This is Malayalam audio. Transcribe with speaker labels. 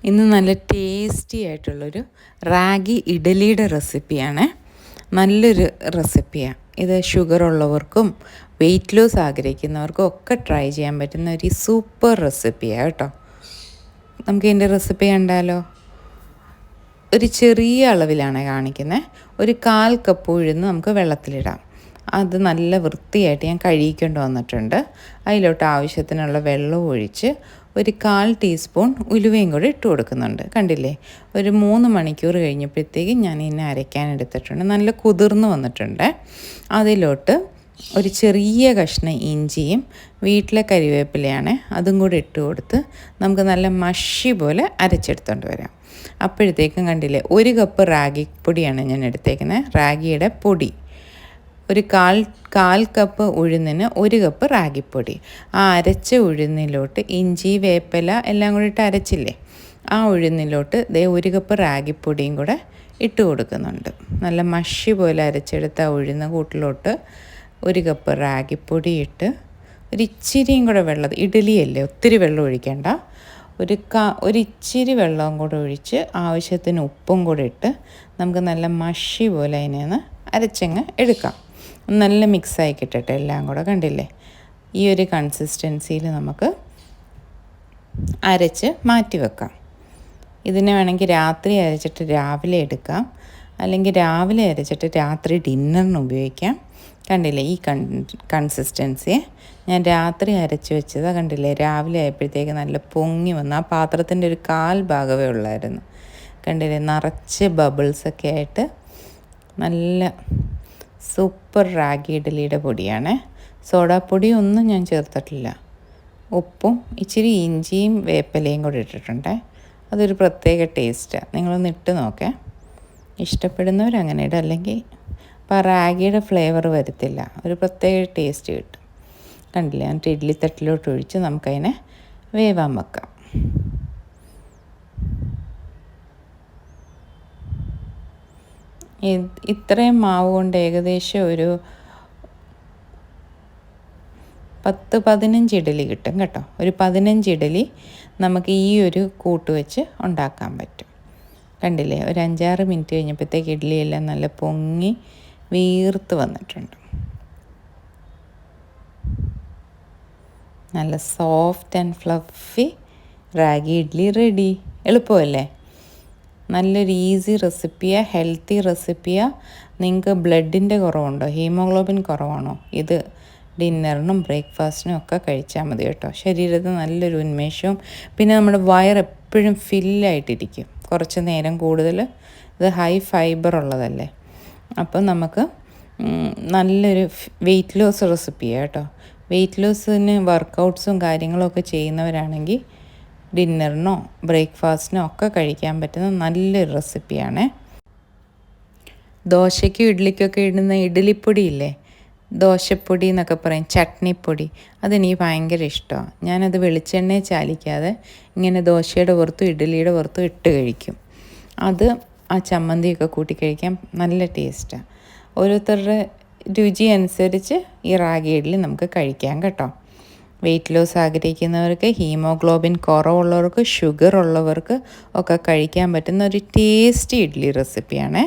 Speaker 1: ഇന്ന് നല്ല ടേസ്റ്റി ആയിട്ടുള്ളൊരു റാഗി ഇഡലിയുടെ റെസിപ്പിയാണ്. നല്ലൊരു റെസിപ്പിയാണ് ഇത്. ഷുഗർ ഉള്ളവർക്കും വെയിറ്റ് ലോസ് ആഗ്രഹിക്കുന്നവർക്കും ഒക്കെ ട്രൈ ചെയ്യാൻ പറ്റുന്ന ഒരു സൂപ്പർ റെസിപ്പിയാണ് കേട്ടോ. നമുക്ക് ഇതിൻ്റെ റെസിപ്പി കണ്ടാലോ? ഒരു ചെറിയ അളവിലാണ് കാണിക്കുന്നത്. ഒരു 1/4 കപ്പ് ഉഴുന്ന് നമുക്ക് വെള്ളത്തിലിടാം. അത് നല്ല വൃത്തിയായിട്ട് ഞാൻ കഴുകിക്കൊണ്ട് വന്നിട്ടുണ്ട്. അതിലോട്ട് ആവശ്യത്തിനുള്ള വെള്ളവും ഒഴിച്ച് ഒരു 1/4 ടീസ്പൂൺ ഉലുവയും കൂടി ഇട്ട് കൊടുക്കുന്നുണ്ട്. കണ്ടില്ലേ, ഒരു 3 മണിക്കൂർ കഴിഞ്ഞപ്പോഴത്തേക്കും ഞാൻ ഇതിനെ അരയ്ക്കാൻ എടുത്തിട്ടുണ്ട്. നല്ല കുതിർന്ന് വന്നിട്ടുണ്ട്. അതിലോട്ട് ഒരു ചെറിയ കഷ്ണം ഇഞ്ചിയും വീട്ടിലെ കരിവേപ്പിലയാണ്, അതും കൂടി ഇട്ട് കൊടുത്ത് നമുക്ക് നല്ല മഷി പോലെ അരച്ചെടുത്തോണ്ട് വരാം. അപ്പോഴത്തേക്കും കണ്ടില്ലേ, 1 കപ്പ് റാഗിപ്പൊടിയാണ് ഞാൻ എടുത്തേക്കുന്നത്. റാഗിയുടെ പൊടി ഒരു കാൽ കപ്പ് ഉഴുന്നിന് 1 കപ്പ് റാഗിപ്പൊടി. ആ അരച്ച ഉഴുന്നിലോട്ട് ഇഞ്ചി വേപ്പില എല്ലാം കൂടി ഇട്ട് അരച്ചില്ലേ, ആ ഉഴുന്നിലോട്ട് 1 കപ്പ് റാഗിപ്പൊടിയും കൂടെ ഇട്ട് കൊടുക്കുന്നുണ്ട്. നല്ല മഷി പോലെ അരച്ചെടുത്ത ഉഴുന്ന കൂട്ടിലോട്ട് 1 കപ്പ് റാഗിപ്പൊടി ഇട്ട് ഒരു ഇച്ചിരിയും കൂടെ വെള്ളം, ഇഡലിയല്ലേ ഒത്തിരി വെള്ളം ഒഴിക്കേണ്ട, ഒരു ഇച്ചിരി വെള്ളവും കൂടെ ഒഴിച്ച് ആവശ്യത്തിന് ഉപ്പും കൂടെ ഇട്ട് നമുക്ക് നല്ല മഷി പോലെ അതിനെ അരച്ചങ്ങ് എടുക്കാം. നല്ല മിക്സായി കിട്ടട്ടെ എല്ലാം കൂടെ. കണ്ടില്ലേ, ഈ ഒരു കൺസിസ്റ്റൻസിയിൽ നമുക്ക് അരച്ച് മാറ്റി വെക്കാം. ഇതിനെ വേണമെങ്കിൽ രാത്രി അരച്ചിട്ട് രാവിലെ എടുക്കാം, അല്ലെങ്കിൽ രാവിലെ അരച്ചിട്ട് രാത്രി ഡിന്നറിന് ഉപയോഗിക്കാം. കണ്ടില്ലേ, ഈ കൺസിസ്റ്റൻസി ഞാൻ രാത്രി അരച്ച് വെച്ചത്. കണ്ടില്ലേ, രാവിലെ ആയപ്പോഴത്തേക്ക് നല്ല പൊങ്ങി വന്ന് ആ പാത്രത്തിൻ്റെ ഒരു 1/4 ഭാഗമേ ഉള്ളായിരുന്നു. കണ്ടില്ലേ, നിറച്ച് ബബിൾസൊക്കെ ആയിട്ട് നല്ല സൂപ്പർ റാഗി ഇഡലിയുടെ പൊടിയാണ്. സോഡാപ്പൊടിയൊന്നും ഞാൻ ചേർത്തിട്ടില്ല. ഉപ്പും ഇച്ചിരി ഇഞ്ചിയും വേപ്പിലയും കൂടി ഇട്ടിട്ടുണ്ട്. അതൊരു പ്രത്യേക ടേസ്റ്റാണ്. നിങ്ങളൊന്ന് ഇട്ട് നോക്കേ. ഇഷ്ടപ്പെടുന്നവരങ്ങനെ ഇടും, അല്ലെങ്കിൽ അപ്പോൾ റാഗിയുടെ ഫ്ലേവർ വരത്തില്ല, ഒരു പ്രത്യേക ടേസ്റ്റ് കിട്ടും. കണ്ടില്ലേ, എന്നിട്ട് ഇഡ്ഡലി തട്ടിലോട്ട് ഒഴിച്ച് നമുക്കതിനെ വേവാൻ വെക്കാം. ഇത്രയും മാവ് കൊണ്ട് ഏകദേശം ഒരു 10-15 ഇഡലി കിട്ടും കേട്ടോ. ഒരു 15 ഇഡലി നമുക്ക് ഈ ഒരു കൂട്ട് വെച്ച് ഉണ്ടാക്കാൻ പറ്റും. കണ്ടില്ലേ, ഒരു 5-6 മിനിറ്റ് കഴിഞ്ഞപ്പോഴത്തേക്ക് ഇഡ്ഡലിയെല്ലാം നല്ല പൊങ്ങി വീർത്ത് വന്നിട്ടുണ്ട്. നല്ല soft and fluffy ragi idli ready. എളുപ്പമല്ലേ? നല്ലൊരു ഈസി റെസിപ്പിയാണ്, ഹെൽത്തി റെസിപ്പിയാണ്. നിങ്ങൾക്ക് ബ്ലഡിൻ്റെ കുറവുണ്ടോ, ഹീമോഗ്ലോബിൻ കുറവാണോ, ഇത് ഡിന്നറിനും ബ്രേക്ക്ഫാസ്റ്റിനും ഒക്കെ കഴിച്ചാൽ മതി കേട്ടോ. ശരീരത്തിന് നല്ലൊരു ഉന്മേഷവും, പിന്നെ നമ്മുടെ വയർ എപ്പോഴും ഫില്ലായിട്ടിരിക്കും കുറച്ച് നേരം കൂടുതൽ. ഇത് ഹൈ ഫൈബർ ഉള്ളതല്ലേ, അപ്പം നമുക്ക് നല്ലൊരു വെയിറ്റ് ലോസ് റെസിപ്പിയാണ് കേട്ടോ. വെയിറ്റ് ലോസിന് വർക്കൗട്ട്സും കാര്യങ്ങളൊക്കെ ചെയ്യുന്നവരാണെങ്കിൽ ഡിന്നറിനോ ബ്രേക്ക്ഫാസ്റ്റിനോ ഒക്കെ കഴിക്കാൻ പറ്റുന്ന നല്ലൊരു റെസിപ്പിയാണ്. ദോശയ്ക്കും ഇഡ്ഡലിക്കൊക്കെ ഇടുന്ന ഇഡ്ഡലിപ്പൊടിയില്ലേ, ദോശപ്പൊടി എന്നൊക്കെ പറയും, ചട്നിപ്പൊടി, അതെനിക്ക് ഭയങ്കര ഇഷ്ടമാണ്. ഞാനത് വെളിച്ചെണ്ണയെ ചാലിക്കാതെ ഇങ്ങനെ ദോശയുടെ പുറത്തും ഇഡ്ഡലിയുടെ പുറത്തും ഇട്ട് കഴിക്കും. അത് ആ ചമ്മന്തിയൊക്കെ കൂട്ടി കഴിക്കാൻ നല്ല ടേസ്റ്റാണ്. ഓരോരുത്തരുടെ രുചി അനുസരിച്ച് ഈ റാഗി ഇഡ്ഡലി നമുക്ക് കഴിക്കാം കേട്ടോ. വെയിറ്റ് ലോസ് ആഗ്രഹിക്കുന്നവർക്ക്, ഹീമോഗ്ലോബിൻ കുറവുള്ളവർക്ക്, ഷുഗർ ഉള്ളവർക്ക് ഒക്കെ കഴിക്കാൻ പറ്റുന്ന ഒരു ടേസ്റ്റി ഇഡ്ഡലി റെസിപ്പിയാണ്.